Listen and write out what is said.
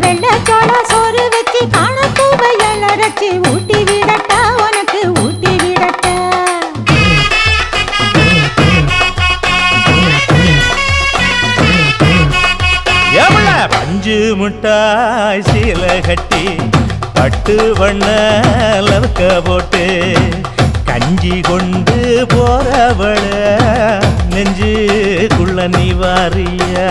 வெள்ளச்சோள சோறு வச்சு காண பூவையல் அரைச்சி ஊட்டி விடட்டா உனக்கு ஊட்டி விடட்டா பஞ்சு முட்டாய் சீல கட்டி பட்டு வண்ண லவக்க போட்டு கஞ்சி கொண்டு போறவள நெஞ்சுக்குள்ள நீ வாரியா